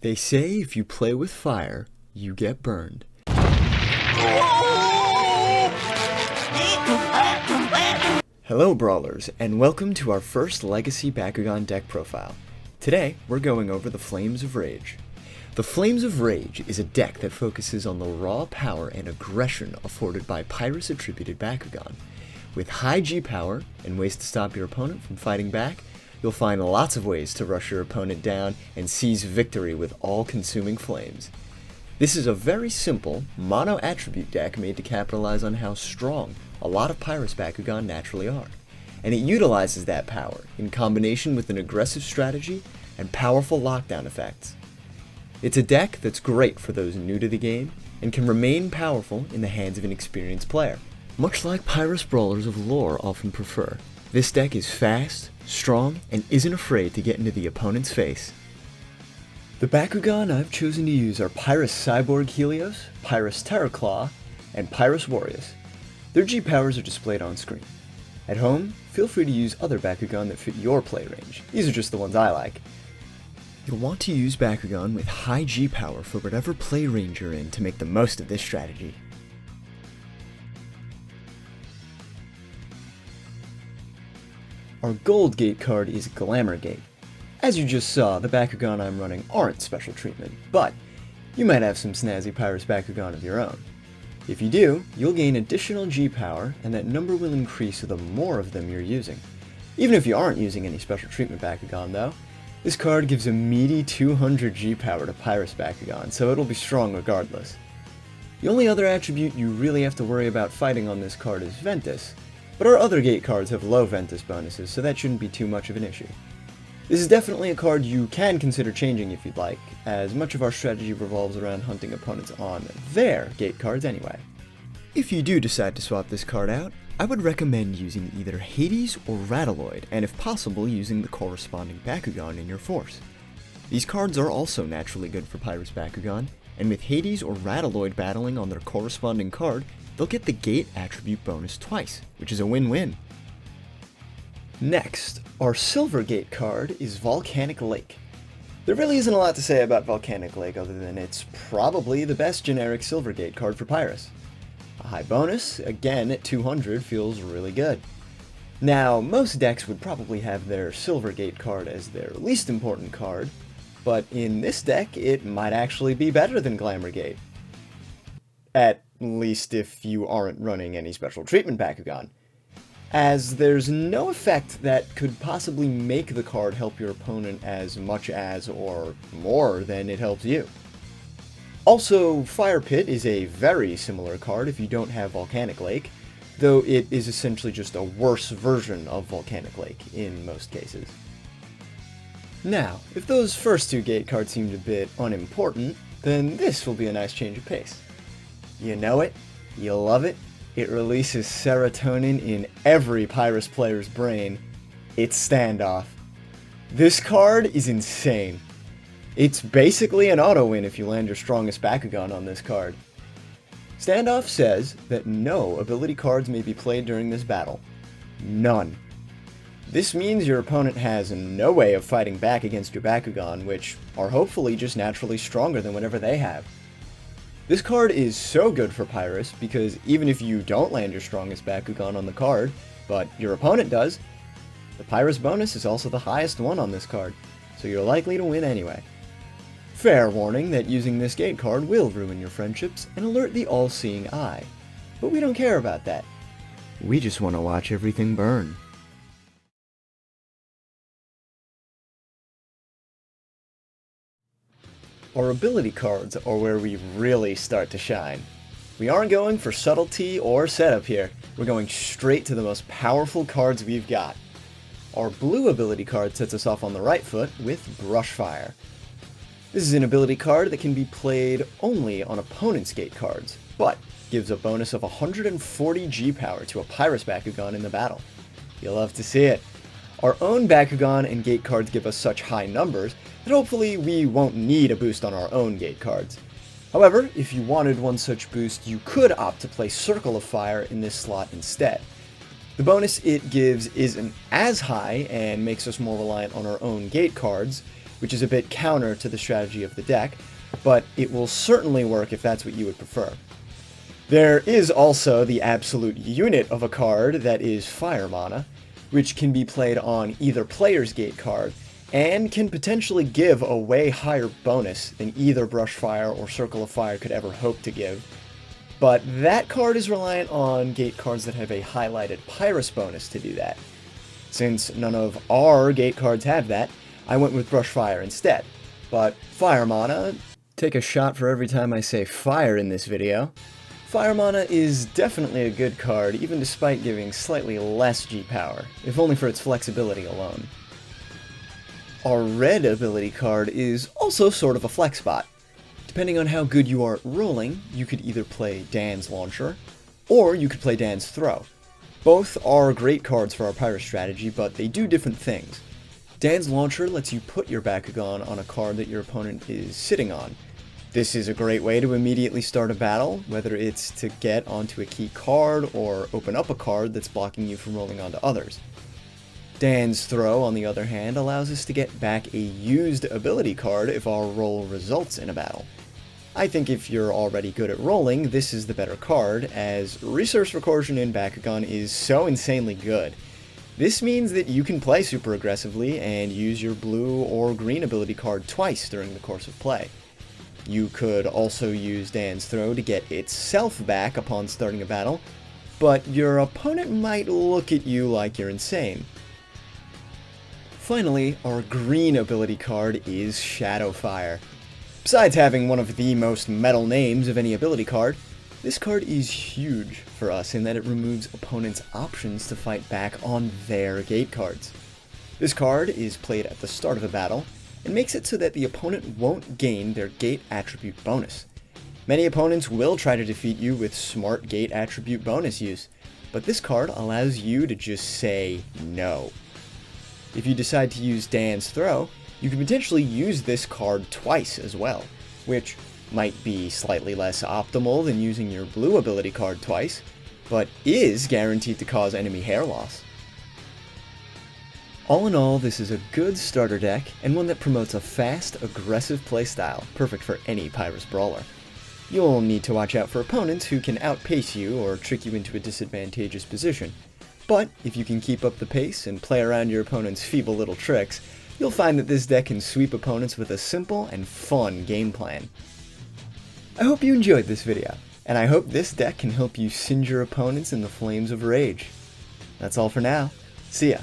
They say if you play with fire, you get burned. Hello Brawlers, and welcome to our first Legacy Bakugan deck profile. Today, we're going over the Flames of Rage. The Flames of Rage is a deck that focuses on the raw power and aggression afforded by Pyrus attributed Bakugan. With high G power and ways to stop your opponent from fighting back, you'll find lots of ways to rush your opponent down and seize victory with all-consuming flames. This is a very simple, mono-attribute deck made to capitalize on how strong a lot of Pyrus Bakugan naturally are, and it utilizes that power in combination with an aggressive strategy and powerful lockdown effects. It's a deck that's great for those new to the game and can remain powerful in the hands of an experienced player. Much like Pyrus Brawlers of lore often prefer, this deck is fast, strong, and isn't afraid to get into the opponent's face. The Bakugan I've chosen to use are Pyrus Cyborg Helios, Pyrus Terraclaw, and Pyrus Warriors. Their G powers are displayed on screen. At home, feel free to use other Bakugan that fit your play range. These are just the ones I like. You'll want to use Bakugan with high G power for whatever play range you're in to make the most of this strategy. Our Gold Gate card is Glamour Gate. As you just saw, the Bakugan I'm running aren't special treatment, but you might have some snazzy Pyrus Bakugan of your own. If you do, you'll gain additional G power, and that number will increase the more of them you're using. Even if you aren't using any special treatment Bakugan though, this card gives a meaty 200 G power to Pyrus Bakugan, so it'll be strong regardless. The only other attribute you really have to worry about fighting on this card is Ventus, but our other Gate cards have low Ventus bonuses, so that shouldn't be too much of an issue. This is definitely a card you can consider changing if you'd like, as much of our strategy revolves around hunting opponents on their Gate cards anyway. If you do decide to swap this card out, I would recommend using either Hades or Rattaloid, and if possible using the corresponding Bakugan in your force. These cards are also naturally good for Pyrus Bakugan, and with Hades or Rattaloid battling on their corresponding card, they'll get the Gate attribute bonus twice, which is a win-win. Next, our Silver Gate card is Volcanic Lake. There really isn't a lot to say about Volcanic Lake other than it's probably the best generic Silver Gate card for Pyrus. A high bonus, again at 200, feels really good. Now, most decks would probably have their Silver Gate card as their least important card, but in this deck it might actually be better than Glamour Gate. At least if you aren't running any special treatment Bakugan, as there's no effect that could possibly make the card help your opponent as much as or more than it helps you. Also, Fire Pit is a very similar card if you don't have Volcanic Lake, though it is essentially just a worse version of Volcanic Lake in most cases. Now, if those first two Gate cards seemed a bit unimportant, then this will be a nice change of pace. You know it, you love it, it releases serotonin in every Pyrus player's brain. It's Standoff. This card is insane. It's basically an auto-win if you land your strongest Bakugan on this card. Standoff says that no ability cards may be played during this battle. None. This means your opponent has no way of fighting back against your Bakugan, which are hopefully just naturally stronger than whatever they have. This card is so good for Pyrus because even if you don't land your strongest Bakugan on the card, but your opponent does, the Pyrus bonus is also the highest one on this card, so you're likely to win anyway. Fair warning that using this Gate card will ruin your friendships and alert the all-seeing eye, but we don't care about that. We just want to watch everything burn. Our ability cards are where we really start to shine. We aren't going for subtlety or setup here, we're going straight to the most powerful cards we've got. Our blue ability card sets us off on the right foot with Brushfire. This is an ability card that can be played only on opponent's Gate cards, but gives a bonus of 140 G power to a Pyrus Bakugan in the battle. You'll love to see it. Our own Bakugan and Gate cards give us such high numbers that hopefully we won't need a boost on our own Gate cards. However, if you wanted one such boost, you could opt to play Circle of Fire in this slot instead. The bonus it gives isn't as high and makes us more reliant on our own Gate cards, which is a bit counter to the strategy of the deck, but it will certainly work if that's what you would prefer. There is also the absolute unit of a card that is Fire Mana, which can be played on either player's gate card, and can potentially give a way higher bonus than either Brush Fire or Circle of Fire could ever hope to give. But that card is reliant on gate cards that have a highlighted Pyrus bonus to do that. Since none of our gate cards have that, I went with Brush Fire instead. But Fire Mana, take a shot for every time I say fire in this video. Fire Mana is definitely a good card, even despite giving slightly less G-Power, if only for its flexibility alone. Our red ability card is also sort of a flex spot. Depending on how good you are at rolling, you could either play Dan's Launcher, or you could play Dan's Throw. Both are great cards for our Pyrus strategy, but they do different things. Dan's Launcher lets you put your Bakugan on a card that your opponent is sitting on. This is a great way to immediately start a battle, whether it's to get onto a key card or open up a card that's blocking you from rolling onto others. Dan's Throw, on the other hand, allows us to get back a used ability card if our roll results in a battle. I think if you're already good at rolling, this is the better card, as Resource Recursion in Bakugan is so insanely good. This means that you can play super aggressively and use your blue or green ability card twice during the course of play. You could also use Dan's Throw to get itself back upon starting a battle, but your opponent might look at you like you're insane. Finally, our green ability card is Shadow Fire. Besides having one of the most metal names of any ability card, this card is huge for us in that it removes opponents' options to fight back on their gate cards. This card is played at the start of a battle, and makes it so that the opponent won't gain their gate attribute bonus. Many opponents will try to defeat you with smart gate attribute bonus use, but this card allows you to just say no. If you decide to use Dan's Throw, you can potentially use this card twice as well, which might be slightly less optimal than using your blue ability card twice, but is guaranteed to cause enemy hair loss. All in all, this is a good starter deck, and one that promotes a fast, aggressive playstyle, perfect for any Pyrus Brawler. You'll need to watch out for opponents who can outpace you or trick you into a disadvantageous position, but if you can keep up the pace and play around your opponent's feeble little tricks, you'll find that this deck can sweep opponents with a simple and fun game plan. I hope you enjoyed this video, and I hope this deck can help you singe your opponents in the flames of rage. That's all for now. See ya!